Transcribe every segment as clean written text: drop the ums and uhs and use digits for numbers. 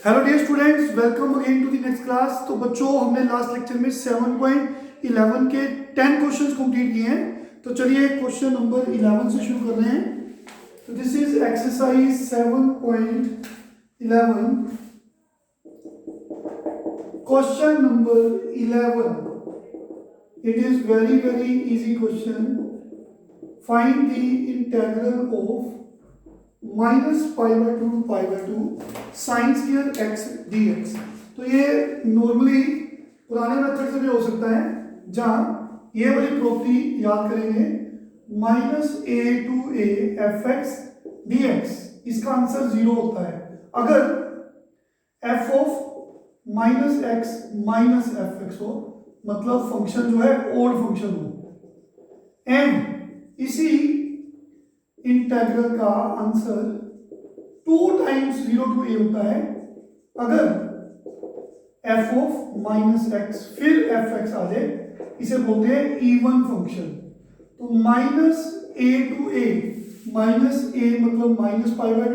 Hello dear students, welcome again to the next class. तो बच्चों, हमने लास्ट लेक्चर में 7.11 के 10 क्वेश्चंस कंप्लीट किए हैं। तो चलिए क्वेश्चन नंबर 11 से शुरू कर रहे हैं। तो this is exercise 7.11। Question number 11, it is very easy question. Find the integral of -π/2 to π/2 sin square x dx। तो ये नॉर्मली पुराने मेथड से भी हो सकता है, जहां ये वाली प्रॉपर्टी याद करेंगे -a/a fx dx। इसका आंसर 0 होता है अगर f ऑफ -x -fx हो, मतलब फंक्शन जो है ओड फंक्शन हो। एंड इसी इंटीग्रल का आंसर 2 टाइम्स 0 to a होता है अगर f ऑफ -x फिर fx आ जाए। इसे बोलते हैं इवन फंक्शन। तो -a to a, -a मतलब -π/2,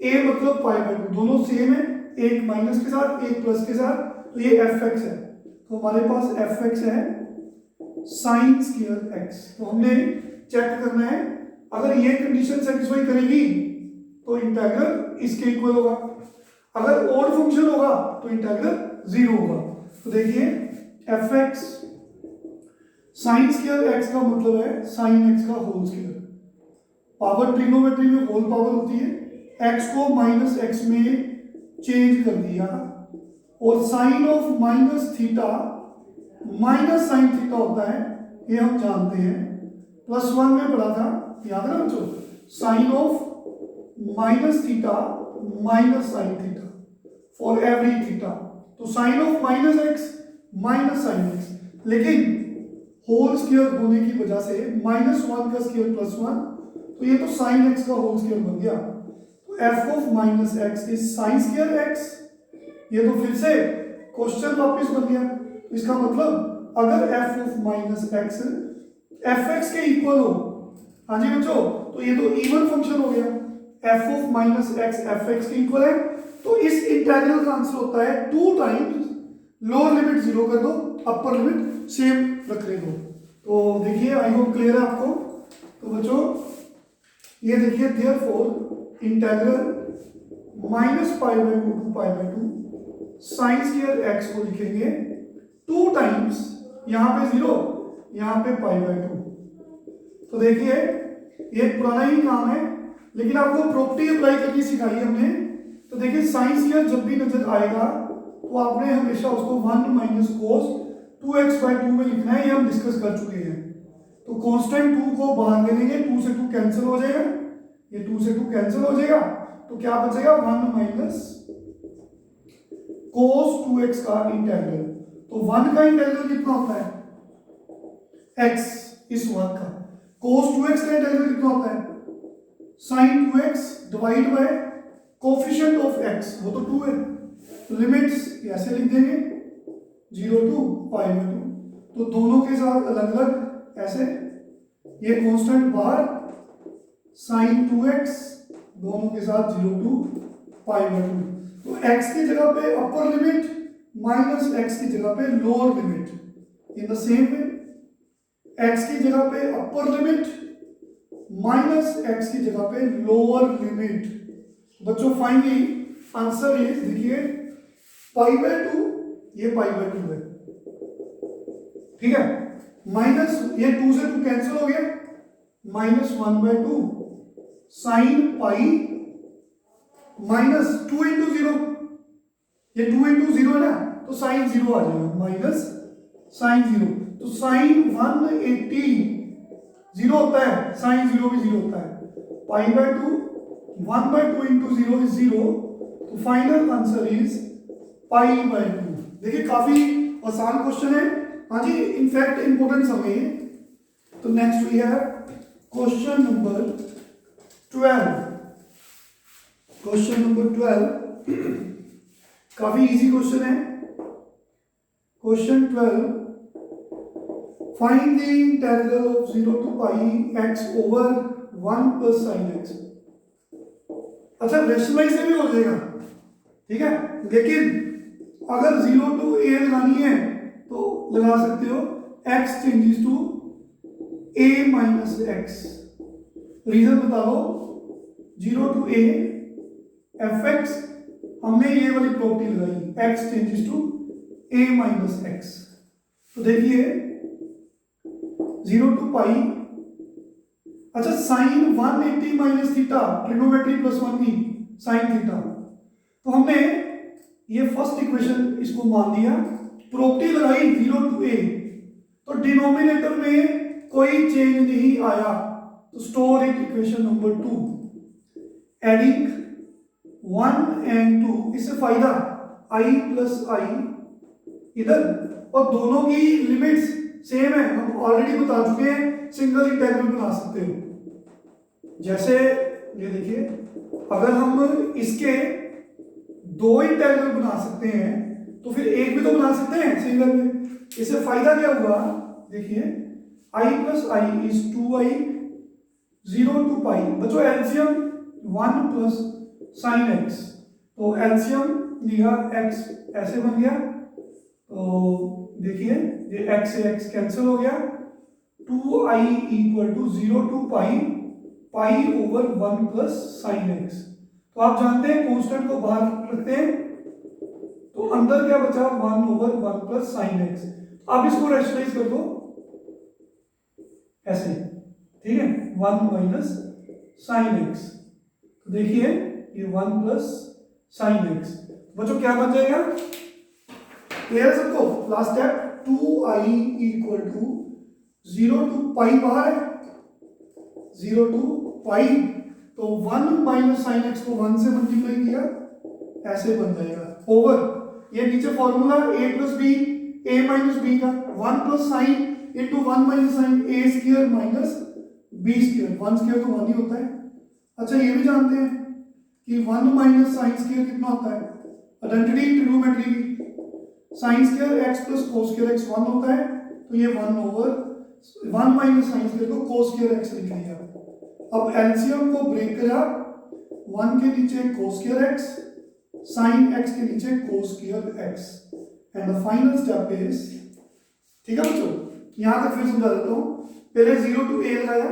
a मतलब π/2, दोनों सेम है, एक माइनस के साथ एक प्लस के साथ। तो ये fx है, तो हमारे पास fx है साइन स्क्वायर x। तो हमने चेक करना है, अगर ये कंडीशन सेटिस्फाई करेगी तो इंटीग्रल इसके इक्वल होगा, अगर ओड फंक्शन होगा तो इंटीग्रल 0 होगा। तो देखिए fx साइन स्क्वायर x का मतलब है साइन x का होल स्क्वायर। पावर ट्रिग्नोमेट्री में होल पावर होती है, x को -x में चेंज कर दिया, और sine of -theta -sin theta होता है, ये हम जानते हैं, +1 में पढ़ा था, याद है बच्चों। Sine of -theta -sin theta for every theta. तो sine of -x -sin x, लेकिन होल स्क्वायर होने की वजह से -1 का स्क्वायर +1, तो ये तो sin x का होल स्क्वायर बन गया। तो f of -x is sin square x। ये तो फिर से क्वेश्चन वापस बन गया। तो इसका मतलब अगर f ऑफ -x fx के इक्वल हो, हाँ जी बच्चों, तो ये तो इवन फंक्शन हो गया। f ऑफ -x fx के इक्वल है, तो इस इंटीग्रल का आंसर होता है 2 टाइम्स लोअर लिमिट 0 कर दो, अपर लिमिट सेम रखने दो। तो देखिए, आई होप क्लियर है आपको। तो बच्चों ये देखिए, therefore integral -π/2 to π/2 sine square x को लिखेंगे 2 टाइम्स, यहां पे 0 यहां पे π/2। तो देखिए ये पुराना ही काम है, लेकिन आपको प्रॉपर्टी अप्लाई करनी सिखाई हमने। तो देखिए साइन स्क्वायर जब भी नजर आएगा तो आपने हमेशा उसको 1 - cos 2x/2 में लिखना है, ये हम डिस्कस कर चुके हैं। तो कांस्टेंट 2 को बाहर ले लेंगे, 2 से 2 कैंसिल हो जाएगा, ये 2 से 2 कैंसिल हो जाएगा, तो क्या बचेगा 1 - cos 2x का इंटीग्रल। तो 1 का इंटीग्रल कितना होता है x, इस 1 का। cos 2x का इंटीग्रल कितना होता है sin 2x divide by coefficient of x, वो तो 2 है। तो लिमिट्स ऐसे लिख देंगे 0 to π/2। तो दोनों के साथ अलग अलग ऐसे, ये कांस्टेंट बाहर, sin 2x दोनों के साथ 0 to π/2। तो x की जगह पे अपर लिमिट -x की जगह पे lower limit, in the same way x की जगह पे अपर लिमिट -x की जगह पे लोअर लिमिट। बच्चों फाइनली आंसर ये देखिए π/2, ये π/2 है, ठीक है। माइनस ये 2 से 2 कैंसिल हो गया, -1/2 साइन पाई -2 × 0, ये 2 × 0 है ना, तो साइन 0 आ जाएगा, माइनस साइन 0। तो साइन 180 0 होता है, साइन 0 भी 0 होता है। π/2 1/2 × 0 इज 0। तो फाइनल आंसर इज π/2। देखिए काफी आसान क्वेश्चन है, हाँ जी, इनफैक्ट इंपोर्टेंट समय है। तो next we have question number 12। Question number 12 काफी इजी क्वेश्चन है। Question 12, find the integral of 0 to πx over 1 + sin x। अच्छा, रेशनलाइज से भी हो जाएगा, ठीक है। लेकिन अगर 0 to a लगानी है तो लगा सकते हो x changes to a minus x. रीजन बताओ। 0 to a fx हमने ये वाली प्रॉपर्टी लगाई x changes to a minus x. तो देखिए 0 to पाई, अच्छा sine 180 minus theta trigonometry plus 1 की साइन थीटा। तो हमने ये फर्स्ट इक्वेशन इसको मान दिया, प्रॉपर्टी लगाई 0 to a, तो डिनोमिनेटर में कोई चेंज नहीं आया, तो store it equation number 2, adding 1 and 2। इससे फायदा i प्लस आई इधर, और दोनों की लिमिट्स सेम है, हम ऑलरेडी बता चुके हैं सिंगल इंटीग्रल बना सकते हो। जैसे ये देखिए, अगर हम इसके दो इंटीग्रल बना सकते हैं तो फिर एक भी तो बना सकते हैं सिंगल में। इससे फायदा क्या हुआ, देखिए i plus I is 2i 0 to पाई। बच्चों एलसीएम 1 प्लस साइन एक्स, तो एलसीएम लिया x ऐसे बन गया, तो देखिए ये x से x कैंसिल हो गया, 2i equal to 0 to pi pi over 1 plus sine x. तो आप जानते हैं कांस्टेंट को बाहर रखते हैं तो अंदर क्या बचा 1 ओवर 1 प्लस साइन एक्स। आप इसको रैशनलाइज कर दो ऐसे, ठीक है, 1 माइनस साइन एक्स। तो देखिए ये 1 प्लस साइन एक्स, बच्चों क्या बन जाएगा, क्लियर है सबको। Last step 2i equal to 0 to pi बाहर है, 0 to पाई, तो 1 माइनस साइन एक्स को 1 से मल्टीप्लाई किया ऐसे बन जाएगा ओवर, ये नीचे formula a plus B a minus B का 1 plus sine into 1 minus sine a square minus b square, 1 square तो 1 ही होता है। अच्छा ये भी जानते हैं कि 1 माइनस साइन स्क्वायर कितना होता है, आइडेंटिटी ट्रिग्नोमेट्री की, sign square x plus cos square x 1 होता है, तो ये 1 ओवर 1 माइनस साइन स्क्वायर को कोस स्क्वायर x लिख लिया। अब एलसीएम को ब्रेक करा, 1 के नीचे cos square x, sine x के नीचे cos square x, and the final step is, ठीक है बच्चों, यहां तक फिर समझा देता हूं। पहले 0 to a लगाया,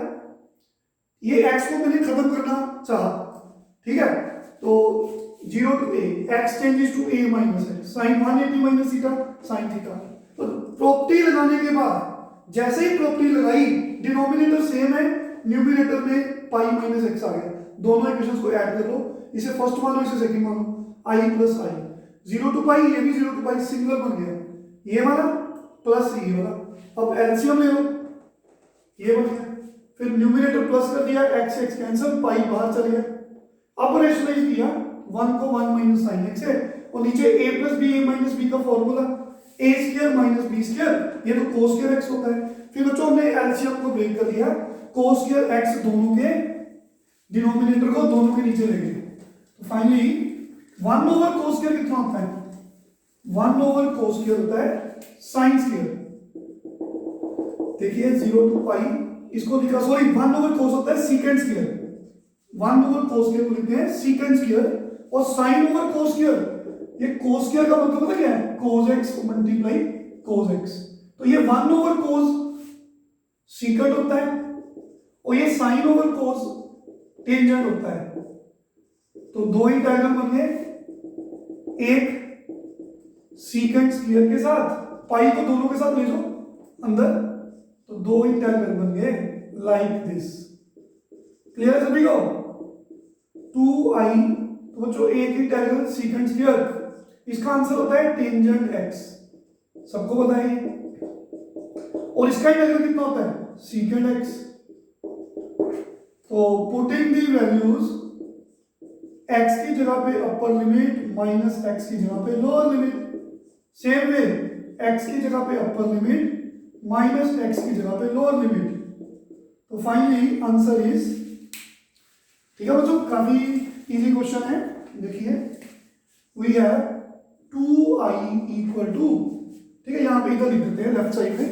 ये x को मैंने खत्म करना चाहा, ठीक है, तो 0 to a x changes to a minus x, sine 180 minus theta sine theta. तो प्रॉपर्टी लगाने के बाद जैसे ही प्रॉपर्टी लगाई, डिनोमिनेटर सेम है, न्यूमरेटर में पाई माइनस एक्स आ गया, दोनों इक्वेशंस को ऐड कर लो, इसे फर्स्ट मानो इसे सेकंड मानो, i प्लस आई, 0 to पाई, ये भी 0 to पाई सिंगल बन गया, ये वाला प्लस ये वाला। अब एलसीएम ले लो, ये बन गया, फिर न्यूमरेटर प्लस कर दिया, x x कैंसिल, पाई बाहर चल गया। अब रेशनलाइज किया, 1 को 1 माइनस साइन एक्स है, और नीचे a plus B a minus B का formula a square minus B square, ये तो कोस स्क्वायर x होता है। फिर बच्चों हमने एलसीएम को ब्रेक कर दिया, कोस स्क्वायर x दोनों के डिनोमिनेटर को दोनों के नीचे ले गए, तो फाइनली 1 ओवर कोस स्क्वायर कितना होता है, 1 ओवर कोस स्क्वायर होता है साइन स्क्वायर। देखिए 0 to पाई, इसको लिखा, सॉरी 1 ओवर कोस होता है secant square, 1 over cos square को लिखते हैं सीकेंड स्क्वायर, और साइन ओवर कोस स्क्वायर, ये कोस स्क्वायर का मतलब पता क्या है, cos x multiply cos x, तो ये 1 ओवर कोस सीकेंड होता है, और ये साइन ओवर कोस टेंजेंट होता है। तो दो ही डायग्राम बन गए, एक सीकेंड स्क्वायर के साथ, पाई को दोनों के साथ ले जाओ अंदर, तो दो ही डायग्राम बन गए लाइक दिस। क्लियर है सभी को, 2i, तो बच्चों एक ही डायग्राम सीकेंड स्क्वायर, इसका आंसर होता है टेंजेंट x, सबको पता है। और इसका इंटीग्रल कितना होता है, सीकेंड x। तो पुटिंग दी वैल्यूज, x की जगह पे अपर लिमिट माइनस x की जगह पे lower limit, same way x की जगह पे अपर लिमिट माइनस x की जगह पे लोअर लिमिट, तो फाइनली आंसर इज, ठीक है बच्चों, काफी इजी क्वेश्चन है। देखिए we have 2i equal to, ठीक है, यहां पे इधर लिख देते हैं लेफ्ट साइड में,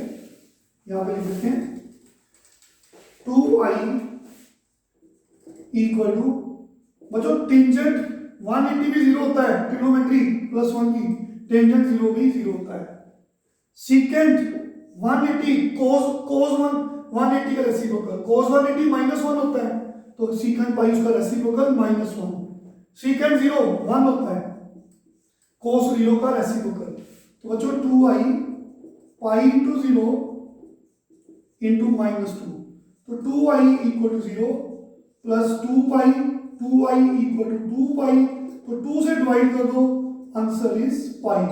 यहां पे लिख देते हैं 2i इक्वल टू, बच्चों टेंजेंट 180 भी जीरो होता है, ट्रिग्नोमेट्री +1 की टेंजेंट जीरो भी जीरो होता है। सीकेंट 180 cos 180 का रेसिप्रोकल, cos 180 -1 होता है, तो सीकेंट पाई उसका रेसिप्रोकल -1। सीकेंट 0 1 होता है, cos 0 का रेसिप्रोकल, तो बच्चों 2i पाई इंटू 0 इंटू -2, तो 2i equal to 0 plus 2i equal to 2 तो 2 से डिवाइड कर दो, answer is pi.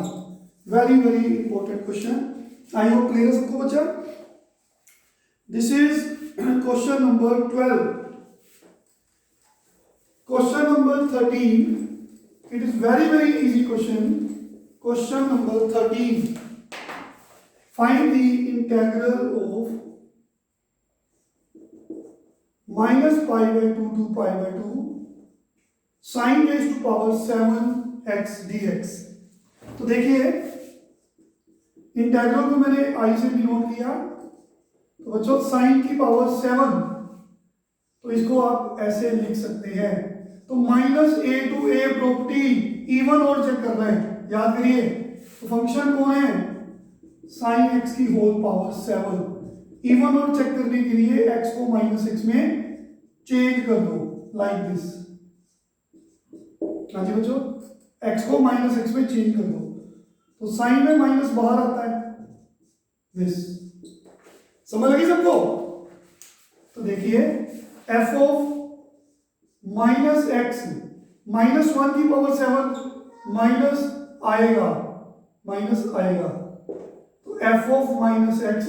Very very important question, I hope clear है सबको बच्चा। This is question number 12। Question number 13, it is very easy question. Question number 13, find the integral of -π/2 to π/2 sin raised to power 7x dx। तो देखिए integral को मैंने i से denote किया, तो बच्चों साइन की पावर 7, तो इसको आप ऐसे लिख सकते हैं। तो -a to a property even और चेक करना है, याद करिए। तो फंक्शन कौन है, साइन x की होल पावर 7। इवन और चेक करने के लिए x को -x में चेंज कर दो, लाइक दिस। हाँ जी बच्चों, x को -x में चेंज कर दो, तो साइन में माइनस बाहर आता है, दिस। समझ लगी सबको? तो देखिए f ऑफ -x -1 की पावर 7 माइनस आएगा, तो f ऑफ -x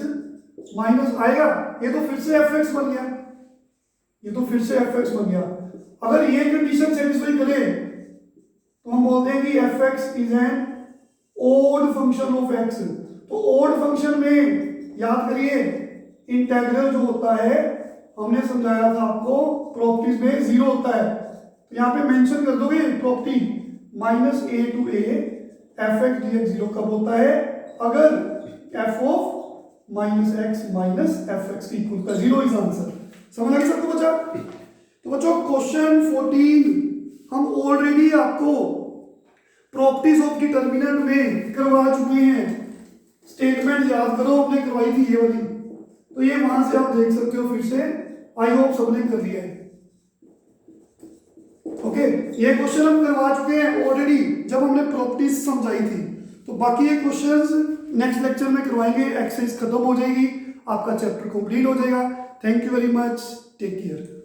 माइनस आएगा, ये तो फिर से fx बन गया, अगर ये कंडीशन सेटिस्फाई करे तो हम बोलते हैं कि fx is an odd function of x। तो ओड फंक्शन में याद करिए इंटेग्रल जो होता है, हमने समझाया था आपको, प्रॉपर्टीज में 0 होता है, तो यहाँ पे मेंशन कर दोगे property -a to a fx dx 0 कब होता है, अगर f of -x -fx equal का 0 इज आंसर। समझ लगे सबको बच्चा? तो बच्चों क्वेश्चन 14 हम ऑलरेडी आपको प्रॉपर्टीज ऑफ डिटर्मिनेंट में करवा चुके हैं। स्टेटमेंट याद करो, हमने करवाई थी ये वाली, तो ये वहां से आप देख सकते हो फिर से। आई होप सबने कर लिया है। ओके, ये क्वेश्चन हम करवा चुके हैं ऑलरेडी जब हमने प्रॉपर्टीज समझाई थी, तो बाकी ये क्वेश्चंस नेक्स्ट लेक्चर में करवाएंगे। एक्सरसाइज खत्म हो जाएगी, आपका चैप्टर कंप्लीट हो जाएगा। Thank you very much, take care.